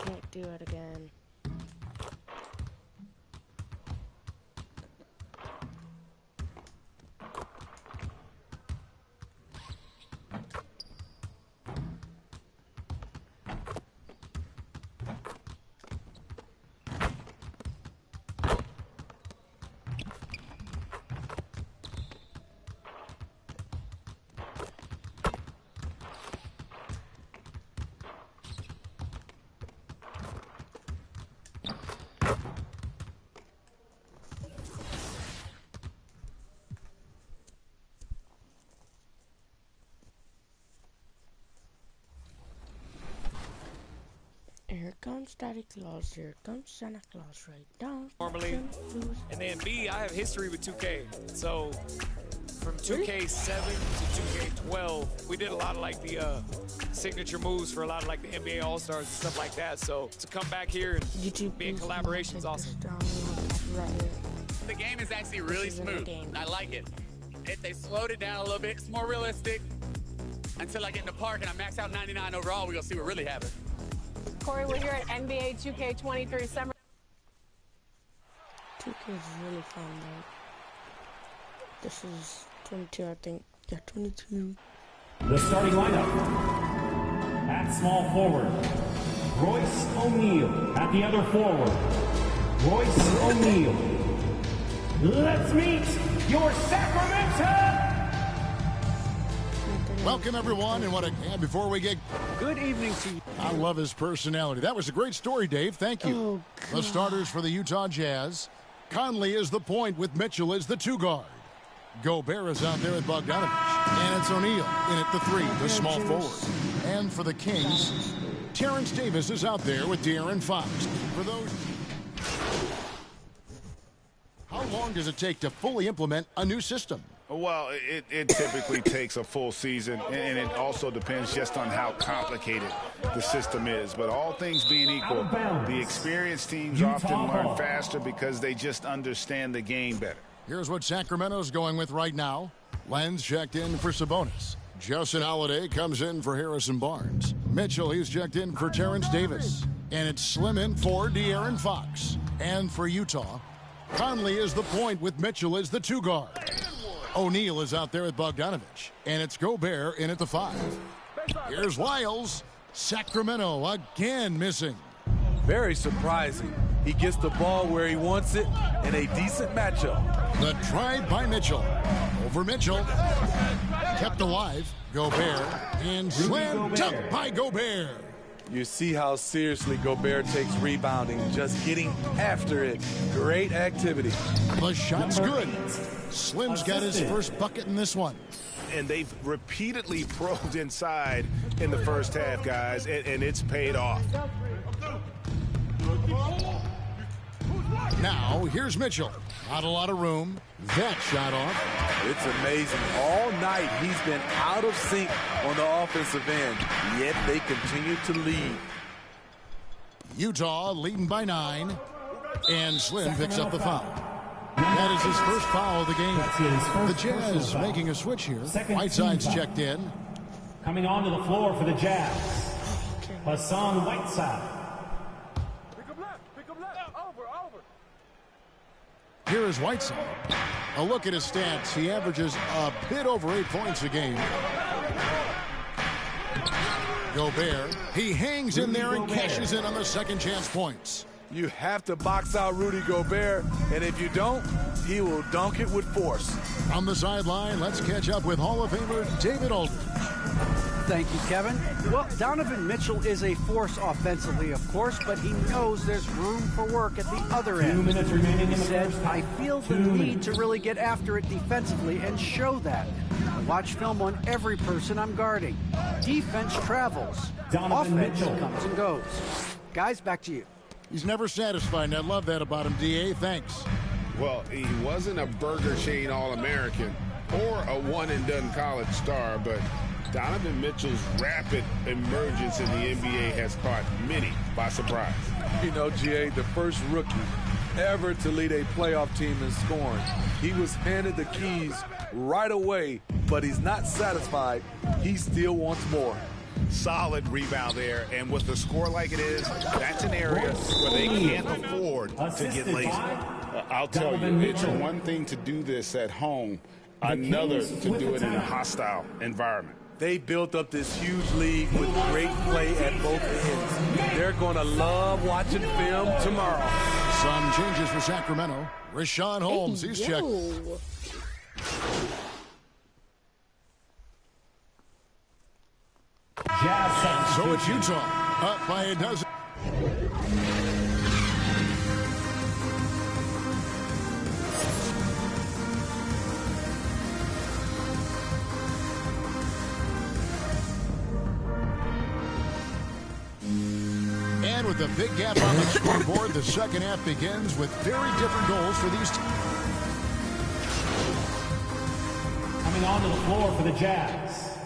can't do it again. Here comes Daddy Claus, here comes Santa Claus, right down. Normally, and then B, I have history with 2K. So from 2K7 to 2K12, we did a lot of like the signature moves for a lot of like the NBA All-Stars and stuff like that. So to come back here and be in collaboration is awesome. The game is actually really smooth. I like it. They slowed it down a little bit. It's more realistic. Until I get in the park and I max out 99 overall, we're going to see what really happens. Corey, we're here at NBA 2K23 Summer. 2K is really fun, though. This is 22, I think. Yeah, 22. The starting lineup. At small forward, Royce O'Neal. At the other forward, Royce O'Neal. Let's meet your Sacramento. Welcome, everyone, and before we get... Good evening to you. I love his personality. That was a great story, Dave. Thank you. Oh, the starters for the Utah Jazz. Conley is the point with Mitchell as the 2 guard. Gobert is out there with Bogdanovich. And it's O'Neal in at the 3, the small forward. And for the Kings, Terrence Davis is out there with De'Aaron Fox. For those... How long does it take to fully implement a new system? Well, it typically takes a full season, and it also depends just on how complicated the system is. But all things being equal, the experienced teams often learn faster because they just understand the game better. Here's what Sacramento's going with right now. Lenz checked in for Sabonis. Justin Holiday comes in for Harrison Barnes. Mitchell, he's checked in for Terrence Davis. And it's Slim in for De'Aaron Fox. And for Utah, Conley is the point with Mitchell as the 2 guard. O'Neal is out there with Bogdanovich. And it's Gobert in at the 5. Here's Lyles. Sacramento again missing. Very surprising. He gets the ball where he wants it in a decent matchup. The drive by Mitchell. Over Mitchell. Kept alive. Gobert. And slam dunk by Gobert. You see how seriously Gobert takes rebounding, just getting after it. Great activity. The shot's good. Slim's got his first bucket in this one. And they've repeatedly probed inside in the first half, guys, and it's paid off. Now, here's Mitchell. Not a lot of room. That shot off. It's amazing. All night he's been out of sync on the offensive end, yet they continue to lead. Utah leading by 9. And Slim picks up the foul. That is his first foul of the game. The Jazz making a switch here. Whiteside's checked in. Coming onto the floor for the Jazz, Hassan Whiteside. Here is Whiteside. A look at his stats. He averages a bit over 8 points a game. Gobert. He hangs in there and cashes in on the second chance points. You have to box out Rudy Gobert, and if you don't, he will dunk it with force. On the sideline, let's catch up with Hall of Famer David Aldridge. Thank you, Kevin. Well, Donovan Mitchell is a force offensively, of course, but he knows there's room for work at the other end. 2 minutes remaining in the He said, first. I feel the need to really get after it defensively and show that. I watch film on every person I'm guarding. Defense travels. Donovan Offense Mitchell comes and goes. Guys, back to you. He's never satisfied, and I love that about him, D.A. Thanks. Well, he wasn't a Burger Chain All-American or a one-and-done college star, but Donovan Mitchell's rapid emergence in the NBA has caught many by surprise. You know, G.A., the first rookie ever to lead a playoff team in scoring. He was handed the keys right away, but he's not satisfied. He still wants more. Solid rebound there, and with the score like it is, that's where they can't afford to get lazy. I'll tell you, it's one thing to do this at home, another to do it in a hostile environment. They built up this huge lead with great play at both ends. They're going to love watching film tomorrow. Some changes for Sacramento. Rashawn Holmes, he's checked. So it's Utah, up by a dozen. And with a big gap on the scoreboard, the second half begins with very different goals for these teams. Coming onto the floor for the Jazz.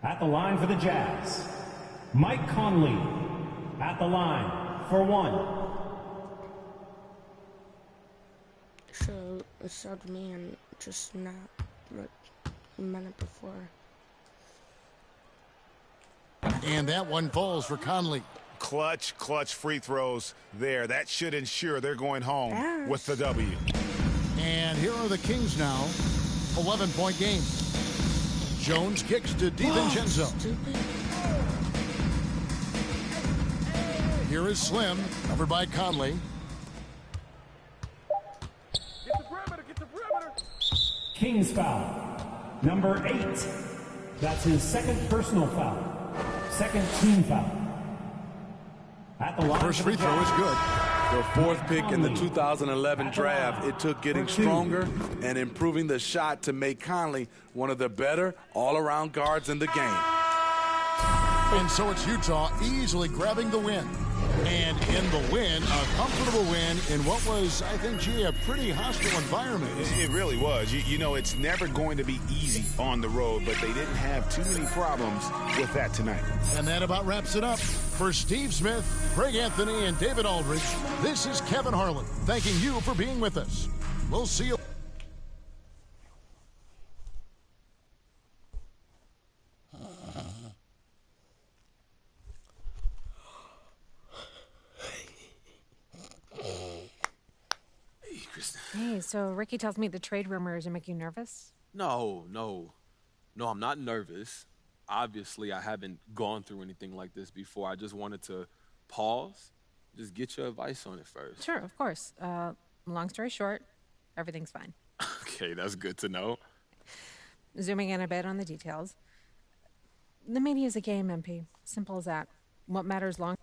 At the line for the Jazz, Mike Conley. At the line for 1. So it showed me and just not like a minute before. And that one falls for Conley. Clutch free throws there. That should ensure they're going home with the W. And here are the Kings now. 11-point game. Jones kicks to DiVincenzo. Here is Slim, covered by Conley. Get the perimeter. Kings foul. Number 8. That's his second personal foul. Second team foul. At the line. First free throw is good. The 4th pick in the 2011 draft. It took getting stronger and improving the shot to make Conley one of the better all-around guards in the game. And so it's Utah easily grabbing the win. And in the win, a comfortable win in what was, I think, a pretty hostile environment. It really was. You know, it's never going to be easy on the road, but they didn't have too many problems with that tonight. And that about wraps it up. For Steve Smith, Craig Anthony, and David Aldridge, this is Kevin Harlan, thanking you for being with us. We'll see you. Hey, so Ricky tells me the trade rumors are making you nervous? No, I'm not nervous. Obviously, I haven't gone through anything like this before. I just wanted to pause, just get your advice on it first. Sure, of course. Long story short, everything's fine. Okay, that's good to know. Zooming in a bit on the details. The media is a game, MP. Simple as that. What matters long...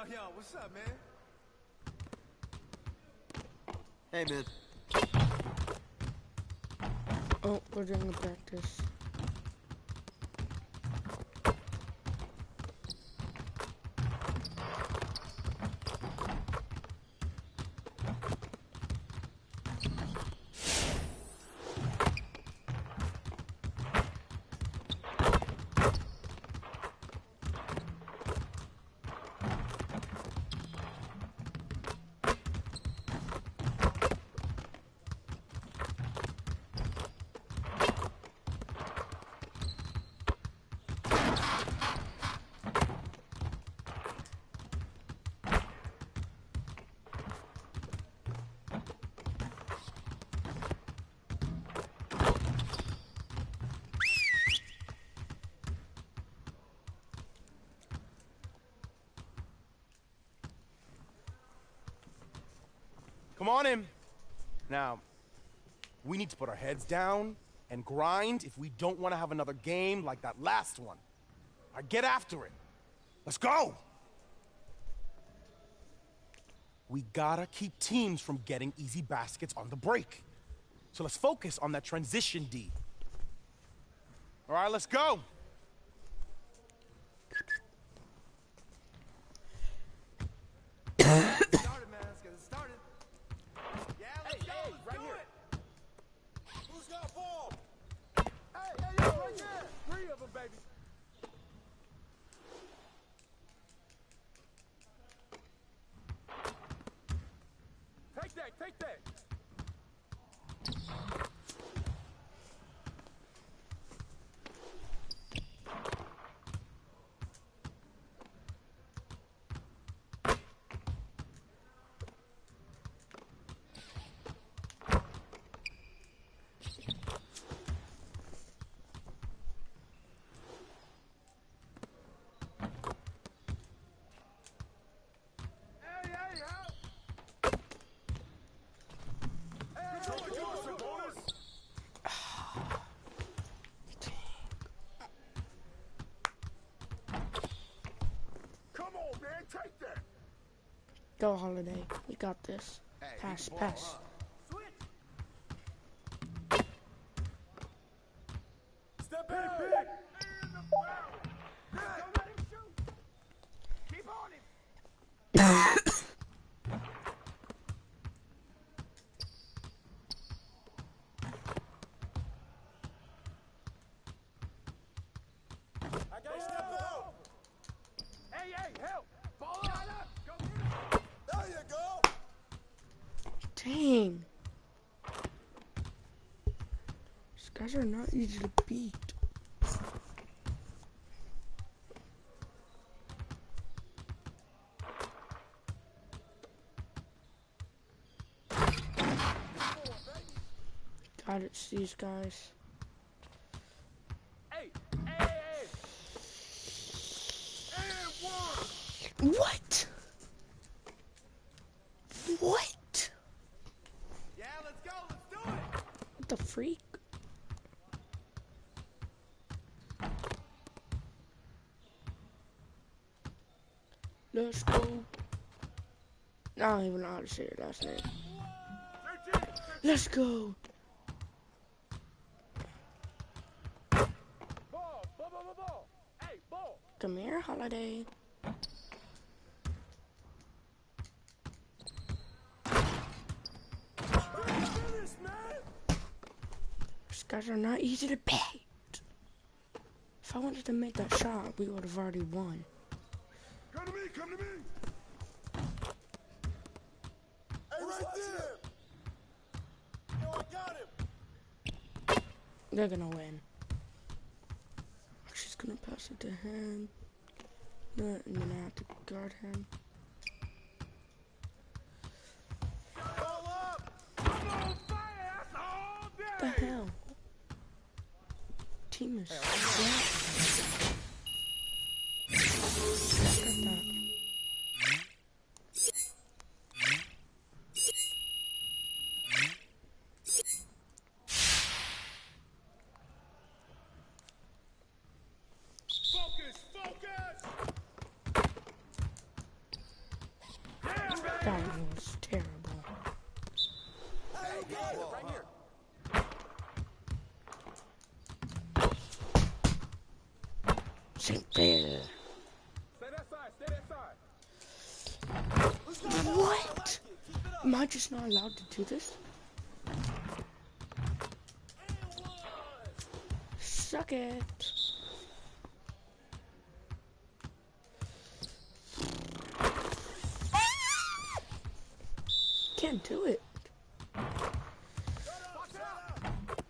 Yo, what's up, man? Hey, man. Oh, we're doing the practice. Come on in. Now, we need to put our heads down and grind if we don't want to have another game like that last one. All right, get after it. Let's go! We gotta keep teams from getting easy baskets on the break. So let's focus on that transition D. All right, let's go. Started, man. Let's get it started. Yeah, let's go. Let's right do here. it. Who's got ball? Hey, right there. 3 of them, baby. Take that. Take that. Go, Holiday. You got this. Hey, Pass, ball, pass. Step back. Keep on him. I got to step out. Hey, help. Ball up. Go get it. There you go. Dang. These guys are not easy to beat. God, it's these guys. Hey. And 1. What? What? Yeah, let's go. Let's do it. What the freak? Let's go. I don't even know how to say your last name. Let's go. Ball. Hey, ball. Come here, Holiday. These guys are not easy to beat. If I wanted to make that shot, we would have already won. Come to me. Hey, right there. Yo, I got him. They're gonna win. She's gonna pass it to him. No, and then I have to guard him. Ball up. I'm on fire. That's all day. What the hell? Team is flat. Look at that. That was terrible. Hey, right here. St. Fair. Stay that side. What? Am I just not allowed to do this? Suck it. Can't do it.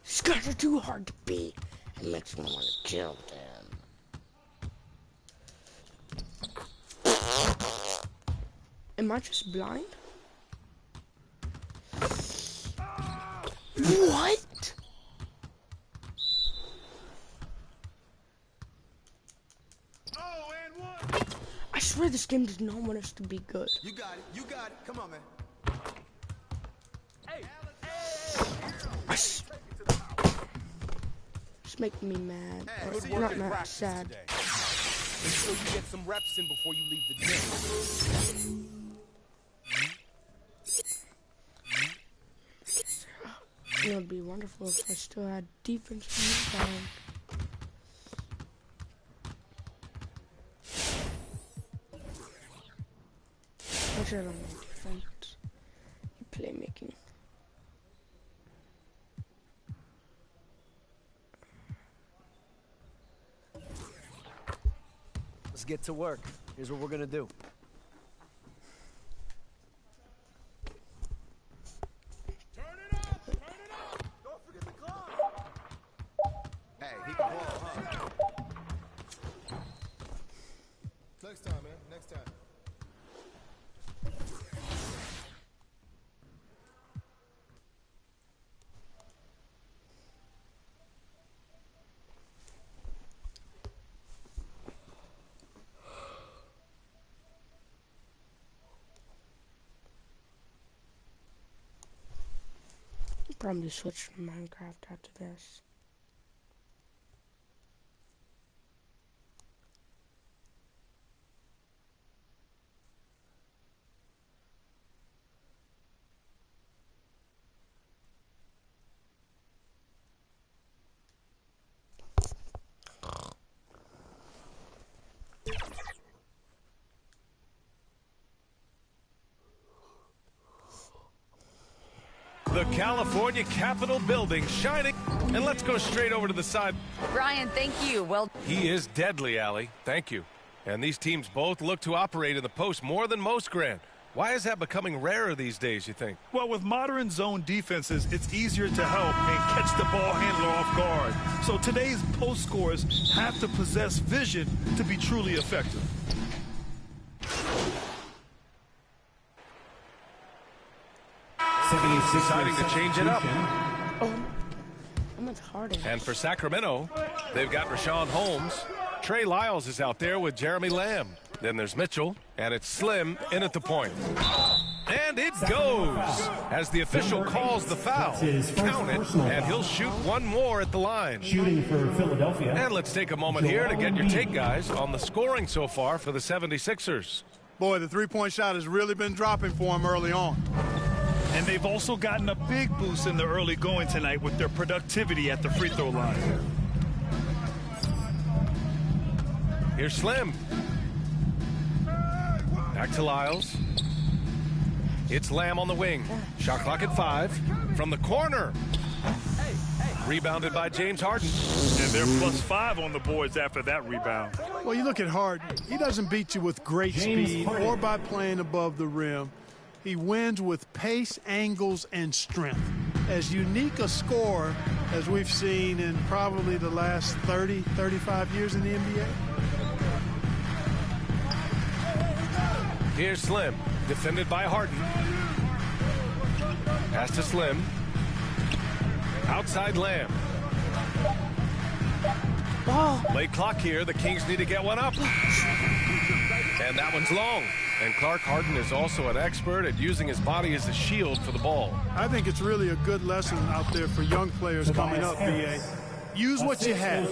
These guys are too hard to beat. It makes me want to kill them. Am I just blind? What? Oh, and 1. I swear this game does not want us to be good. You got it. Come on, man. Hey. It's making me mad. Good Or work not in mad, practice sad. today. Make sure you get some reps in before you leave the gym. It would be wonderful if I still had defense and rebound. I should have my defense. Playmaking. Let's get to work. Here's what we're gonna do. Next time, man. Next time. Probably switch to Minecraft after this. The California Capitol building shining. And let's go straight over to the side. Brian, thank you. Well, He is deadly, Allie. Thank you. And these teams both look to operate in the post more than most, Grant. Why is that becoming rarer these days, you think? Well, with modern zone defenses, it's easier to help and catch the ball handler off guard. So today's post scorers have to possess vision to be truly effective. Deciding to change it up. How much harder? And for Sacramento, they've got Rashawn Holmes. Trey Lyles is out there with Jeremy Lamb. Then there's Mitchell, and it's Slim in at the point. And it goes as the official calls the foul. Count it, and he'll shoot one more at the line. Shooting for Philadelphia. And let's take a moment here to get your take, guys, on the scoring so far for the 76ers. Boy, the three-point shot has really been dropping for him early on. And they've also gotten a big boost in the early going tonight with their productivity at the free throw line. Here's Slim. Back to Lyles. It's Lamb on the wing. Shot clock at 5. From the corner. Rebounded by James Harden. And they're +5 on the boards after that rebound. Well, you look at Harden. He doesn't beat you with great speed or by playing above the rim. He wins with pace, angles, and strength. As unique a scorer as we've seen in probably the last 30, 35 years in the NBA. Here's Slim, defended by Harden. Pass to Slim. Outside Lamb. Late clock here. The Kings need to get one up. And that one's long. And Clark Harden is also an expert at using his body as a shield for the ball. I think it's really a good lesson out there for young players coming up, BA. Use what you have.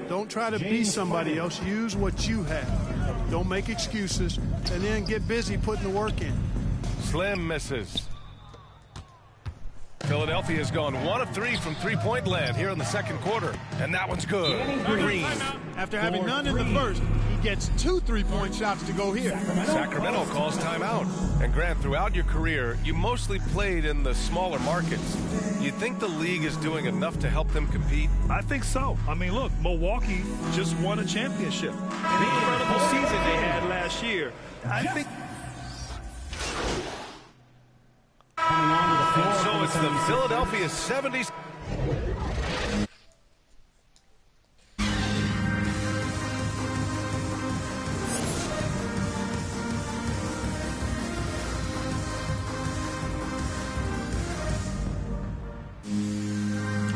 Don't try to be somebody else. Use what you have. Don't make excuses. And then get busy putting the work in. Slim misses. Philadelphia has gone 1 of 3 from three-point land here in the second quarter. And that one's good. Green. After having none in the first, he gets 2 3-point shots to go here. Sacramento calls timeout. And Grant, throughout your career, you mostly played in the smaller markets. You think the league is doing enough to help them compete? I think so. I mean, look, Milwaukee just won a championship. An incredible season they had last year. I think... So it's the Philadelphia 70s.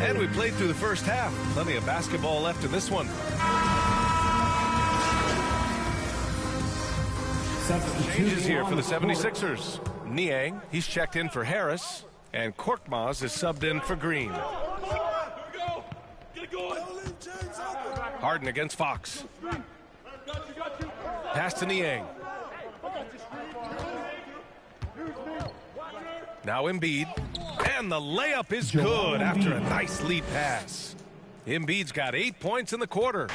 And we played through the first half. Plenty of basketball left in this one. Changes here for the 76ers. Niang, he's checked in for Harris. And Korkmaz is subbed in for Green. Harden against Fox. Pass to Niang. Now Embiid. And the layup is good after a nice lead pass. Embiid's got 8 points in the quarter.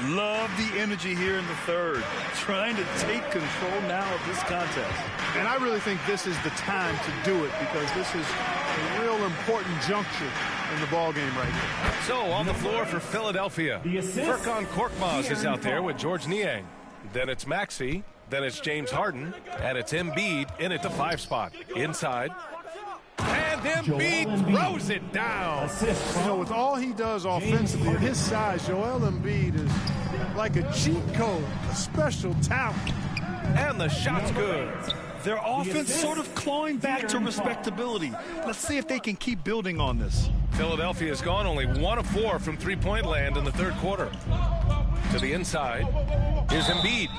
Love the energy here in the third, trying to take control now of this contest. And I really think this is the time to do it because this is a real important juncture in the ball game right here. So on the floor for Philadelphia, Furkan Korkmaz is out there with George Niang. Then it's Maxey, then it's James Harden, and it's Embiid in at the 5 spot. Inside. And Embiid throws it down. You know, with all he does offensively, at his size, Joel Embiid is like a cheat code, a special talent. And the shot's good. Their offense sort of clawing back to respectability. Let's see if they can keep building on this. Philadelphia's gone only 1 of 4 from three-point land in the third quarter. To the inside, here's Embiid.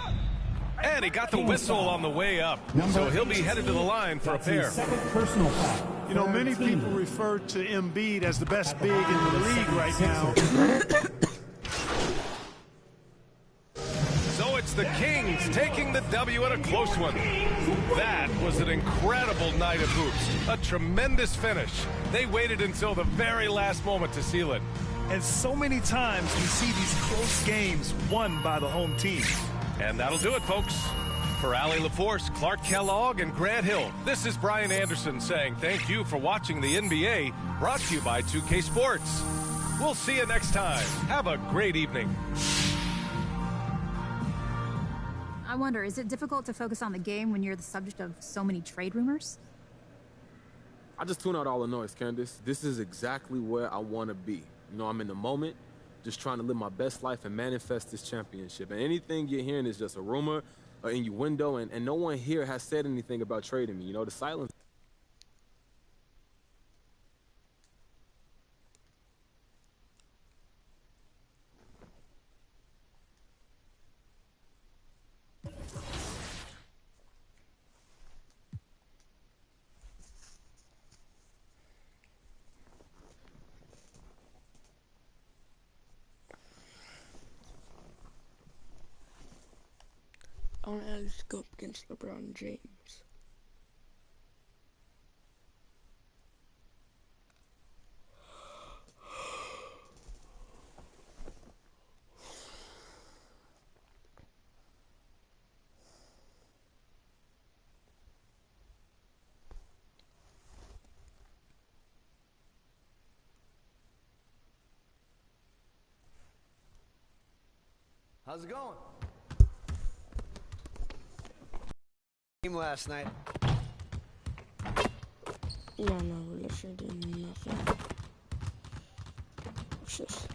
And he got the whistle on the way up. So he'll be headed to the line for a pair. You know, many people refer to Embiid as the best big in the league right now. So it's the Kings taking the W in a close one. That was an incredible night of hoops. A tremendous finish. They waited until the very last moment to seal it. And so many times we see these close games won by the home team. And that'll do it, folks. For Allie LaForce, Clark Kellogg, and Grant Hill, this is Brian Anderson saying thank you for watching the NBA, brought to you by 2K Sports. We'll see you next time. Have a great evening. I wonder, is it difficult to focus on the game when you're the subject of so many trade rumors? I just tune out all the noise, Candace. This is exactly where I want to be. You know, I'm in the moment, just trying to live my best life and manifest this championship. And anything you're hearing is just a rumor, an innuendo, and no one here has said anything about trading me. You know, the silence. I want to go up against LeBron James. How's it going? Game last night. Yeah, no, we literally did nothing. What's this?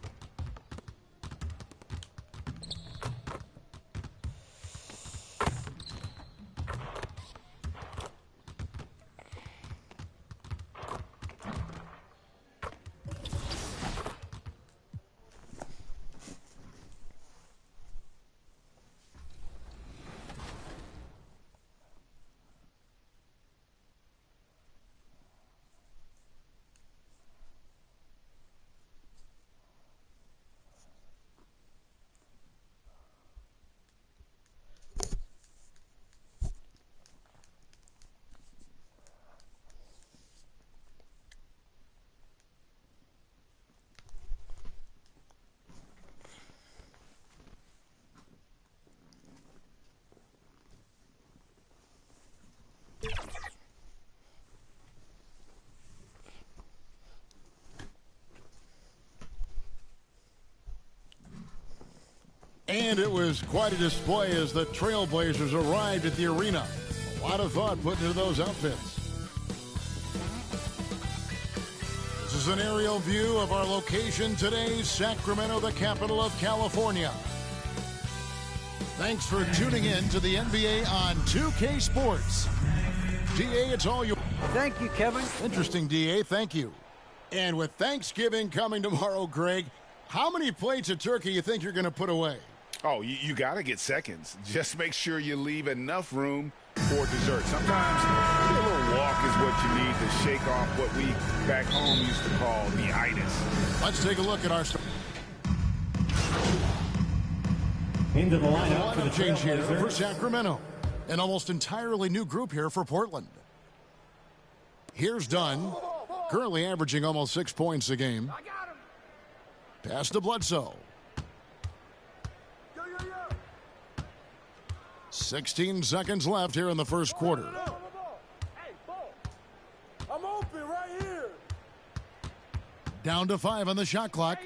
And it was quite a display as the Trailblazers arrived at the arena. A lot of thought put into those outfits. This is an aerial view of our location today, Sacramento, the capital of California. Thanks for tuning in to the NBA on 2K Sports. DA, it's all you. Thank you, Kevin. Interesting, DA. Thank you. And with Thanksgiving coming tomorrow, Greg, how many plates of turkey you think you're going to put away? Oh, you got to get seconds. Just make sure you leave enough room for dessert. Sometimes a little walk is what you need to shake off what we back home used to call the itis. Let's take a look at our into the lineup for the change here for Sacramento. An almost entirely new group here for Portland. Here's Dunn. currently averaging almost 6 points a game. Pass to Bledsoe. 16 seconds left here in the first quarter. I'm open right here. Down to 5 on the shot clock.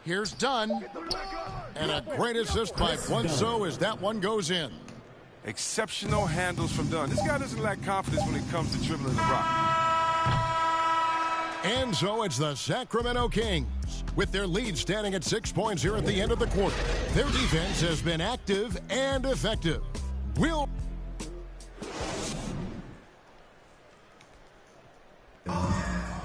Here's Dunn. And a great assist by Bledsoe as that one goes in. Exceptional handles from Dunn. This guy doesn't lack confidence when it comes to dribbling the rock. And so it's the Sacramento Kings, with their lead standing at 6 points here at the end of the quarter. Their defense has been active and effective.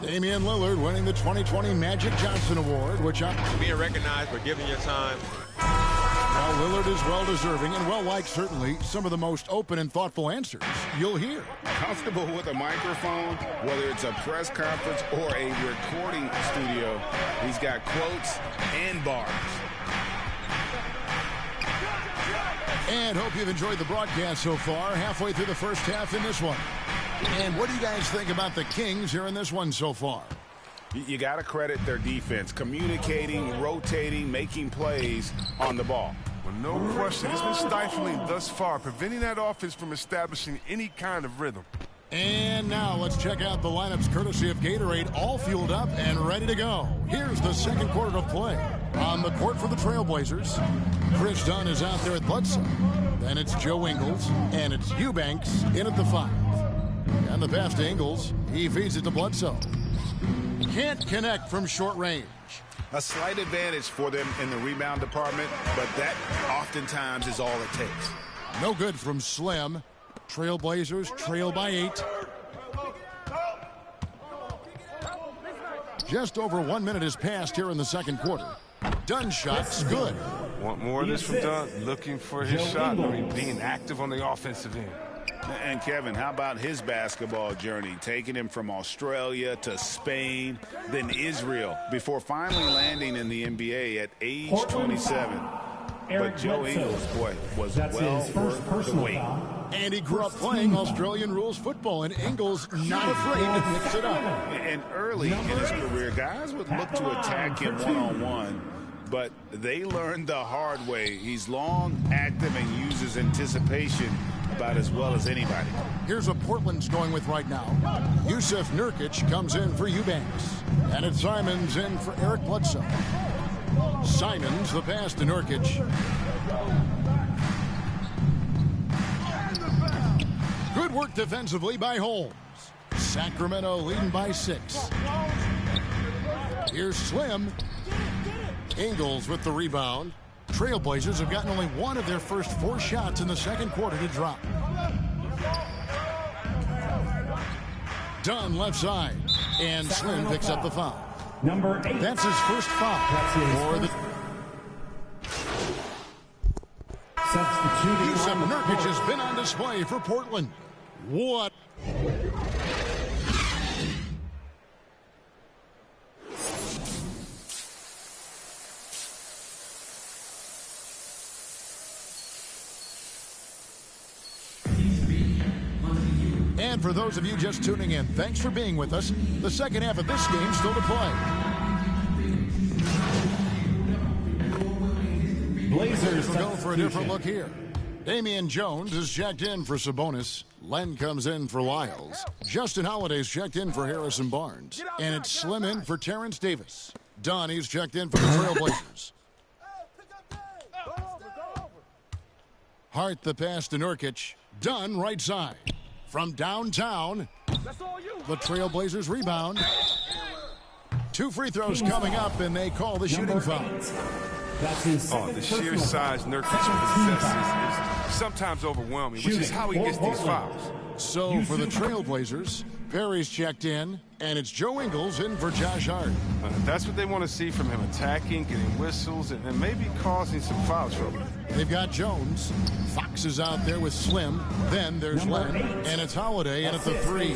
Damian Lillard winning the 2020 Magic Johnson Award, which being recognized for giving your time. Well, Lillard is well-deserving and well-liked, certainly. Some of the most open and thoughtful answers you'll hear. Comfortable with a microphone, whether it's a press conference or a recording studio, he's got quotes and bars. And hope you've enjoyed the broadcast so far, halfway through the first half in this one. And what do you guys think about the Kings here in this one so far? You got to credit their defense, communicating, rotating, making plays on the ball. Well, no question. It's been stifling thus far, preventing that offense from establishing any kind of rhythm. And now let's check out the lineups courtesy of Gatorade, all fueled up and ready to go. Here's the second quarter of play. On the court for the Trailblazers, Chris Dunn is out there at Bledsoe. Then it's Joe Ingles, and it's Eubanks in at the 5. And the pass to Ingles, he feeds it to Bledsoe. Can't connect from short range. A slight advantage for them in the rebound department, but that oftentimes is all it takes. No good from Slim. Trailblazers trail by 8. Just over 1 minute has passed here in the second quarter. Dunn's shot's good. Want more of this from Dunn? Looking for his shot. I mean, being active on the offensive end. And Kevin, how about his basketball journey, taking him from Australia to Spain, then Israel, before finally landing in the NBA at age 27. But Joe Ingles, boy, was well worth the wait. And he grew up playing Australian rules football, and Ingles not afraid to mix it up. And early in his career, guys would look to attack him one-on-one, but they learned the hard way. He's long, active, and uses anticipation about as well as anybody. Here's what Portland's going with right now. Yusuf Nurkic comes in for Eubanks. And it's Simons in for Eric Bledsoe. Simons, the pass to Nurkic. Good work defensively by Holmes. Sacramento leading by 6. Here's Slim. Ingles with the rebound. Trailblazers have gotten only one of their first 4 shots in the second quarter to drop. Dunn left side, and Slim picks up the foul. Number 8. That's his first foul. Substituting. Yusuf Nurkic has been on display for Portland. What? And for those of you just tuning in, thanks for being with us. The second half of this game still to play. Blazers will go for a different look here. Damian Jones is checked in for Sabonis. Len comes in for Lyles. Justin Holiday's checked in for Harrison Barnes. And it's Slim in for Terrence Davis. Donnie's checked in for the Trailblazers. Hart the pass to Nurkic. Dunn right side. From downtown, the Trailblazers rebound. 2 free throws coming up, and they call the shooting foul. The sheer size Nurkic possesses is sometimes overwhelming, which is how he gets these fouls. So for the Trailblazers, Perry's checked in, and it's Joe Ingles in for Josh Hart. That's what they want to see from him, attacking, getting whistles, and maybe causing some foul trouble. They've got Jones. Fox is out there with Slim. Then there's Len, and it's Holiday in at the 3.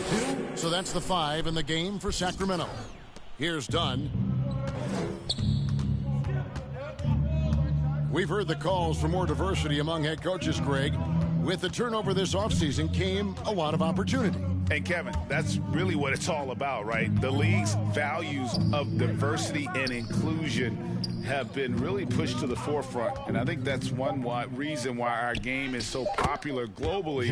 So that's the 5 in the game for Sacramento. Here's Dunn. We've heard the calls for more diversity among head coaches, Greg. With the turnover this offseason came a lot of opportunity. And Kevin, that's really what it's all about, right? The league's values of diversity and inclusion have been really pushed to the forefront. And I think that's one reason why our game is so popular globally,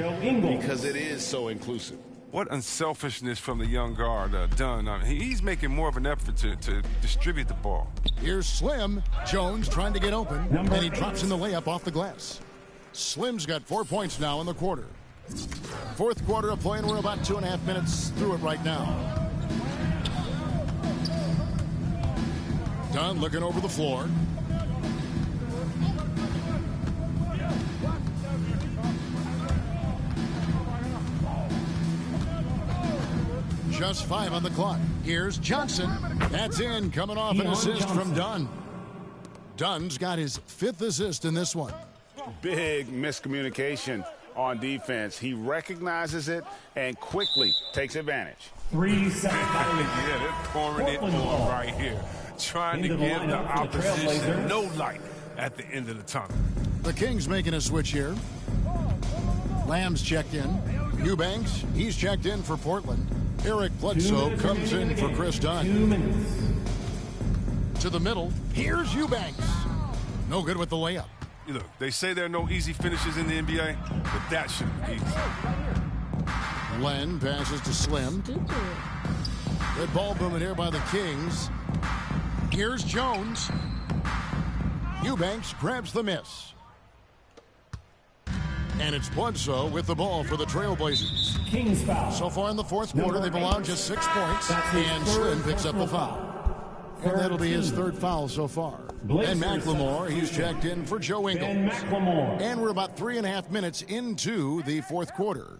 because it is so inclusive. What unselfishness from the young guard, Dunn. I mean, he's making more of an effort to distribute the ball. Here's Slim. Jones trying to get open, and he drops in the layup off the glass. Slim's got 4 points now in the quarter. Fourth quarter of play, and we're about 2.5 minutes through it right now. Dunn looking over the floor. Just 5 on the clock. Here's Johnson. That's in, coming off an assist from Dunn. Dunn's got his 5th assist in this one. Big miscommunication on defense. He recognizes it and quickly takes advantage. 3 seconds. Yeah, they're pouring it on right here. Trying to give the opposition no light at the end of the tunnel. The Kings making a switch here. Lamb's checked in. Eubanks, he's checked in for Portland. Eric Bledsoe comes in for Chris Dunn. 2 minutes. To the middle. Here's Eubanks. No good with the layup. Look, they say there are no easy finishes in the NBA, but that shouldn't be easy. Len passes to Slim. Good ball movement here by the Kings. Here's Jones. Eubanks grabs the miss. And it's Bledsoe with the ball for the Trailblazers. Kings foul. So far in the fourth quarter, they've allowed just 6 points, and Slim picks up the foul. And that'll be his 3rd foul so far. And McLemore, he's checked in for Joe Ingles. And we're about 3.5 minutes into the fourth quarter.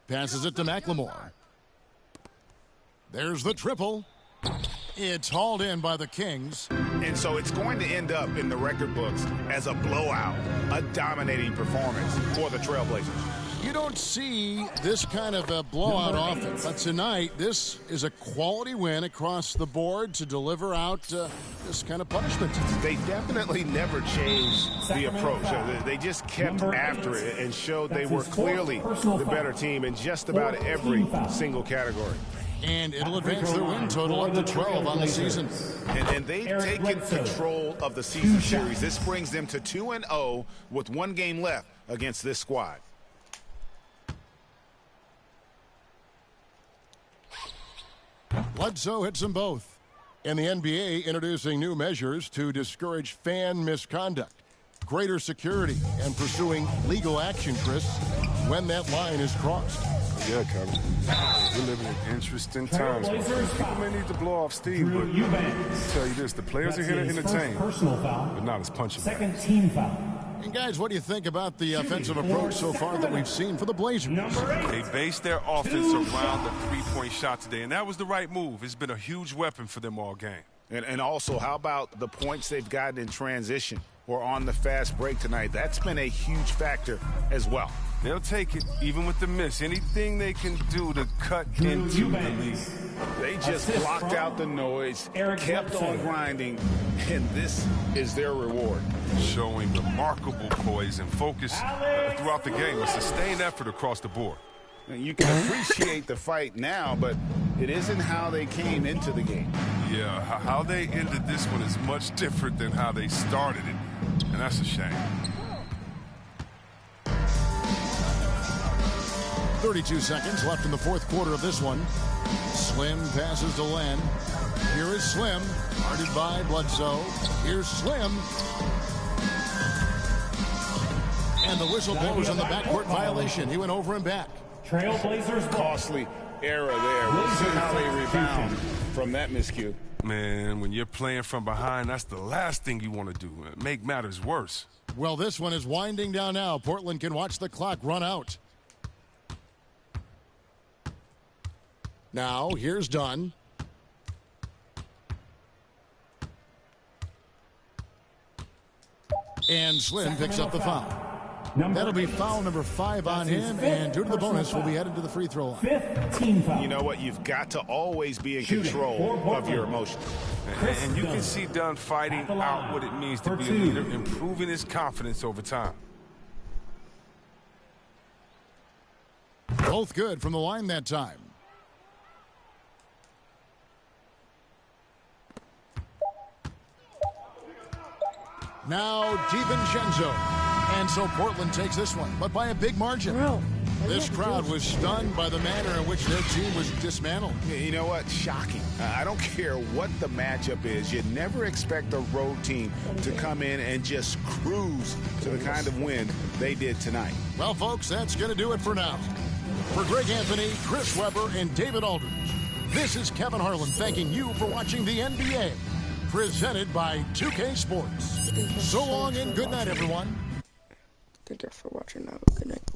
Passes it to McLemore. There's the triple. It's hauled in by the Kings. And so it's going to end up in the record books as a blowout, a dominating performance for the Trailblazers. You don't see this kind of a blowout often, but tonight this is a quality win across the board to deliver out this kind of punishment. They definitely never changed the approach. They just kept after it and showed they were clearly the better team in just about every single category. And it'll advance their win total up to 12 on the season. And they've taken control of the season series. This brings them to 2-0 with 1 game left against this squad. Bledsoe hits them both. And the NBA introducing new measures to discourage fan misconduct. Greater security and pursuing legal action, Chris, when that line is crossed. Yeah, Kevin. We're living in interesting times. People may need to blow off steam, but I'll tell you this, the players are here to entertain, but not as punching. Second team foul. And guys, what do you think about the offensive approach so far that we've seen for the Blazers? They based their offense around the three-point shot today, and that was the right move. It's been a huge weapon for them all game. And also, how about the points they've gotten in transition or on the fast break tonight? That's been a huge factor as well. They'll take it, even with the miss. Anything they can do to cut into the lead. They just blocked out the noise, kept on grinding, and this is their reward. Showing remarkable poise and focus throughout the game. A sustained effort across the board. And you can appreciate the fight now, but it isn't how they came into the game. Yeah, how they ended this one is much different than how they started it, and that's a shame. 32 seconds left in the fourth quarter of this one. Slim passes to Len. Here is Slim, guarded by Bledsoe. Here's Slim. And the whistle blows on the backcourt violation. He went over and back. Trailblazers costly error there. We'll see how they rebound from that miscue. Man, when you're playing from behind, that's the last thing you want to do. Make matters worse. Well, this one is winding down now. Portland can watch the clock run out. Now, here's Dunn. And Slim picks up the foul. That'll be foul number 5 on him, and due to the bonus, will be headed to the free throw line. 5th team foul. You know what? You've got to always be in control of your emotions. And you can see Dunn fighting out what it means to be a leader, improving his confidence over time. Both good from the line that time. Now DiVincenzo. And so Portland takes this one, but by a big margin. This crowd was stunned by the manner in which their team was dismantled. You know what? Shocking. I don't care what the matchup is. You never expect a road team to come in and just cruise to the kind of win they did tonight. Well, folks, that's going to do it for now. For Greg Anthony, Chris Webber, and David Aldridge, this is Kevin Harlan thanking you for watching the NBA, presented by 2K Sports. So long and good night, everyone. Thank you for watching. Now, good night.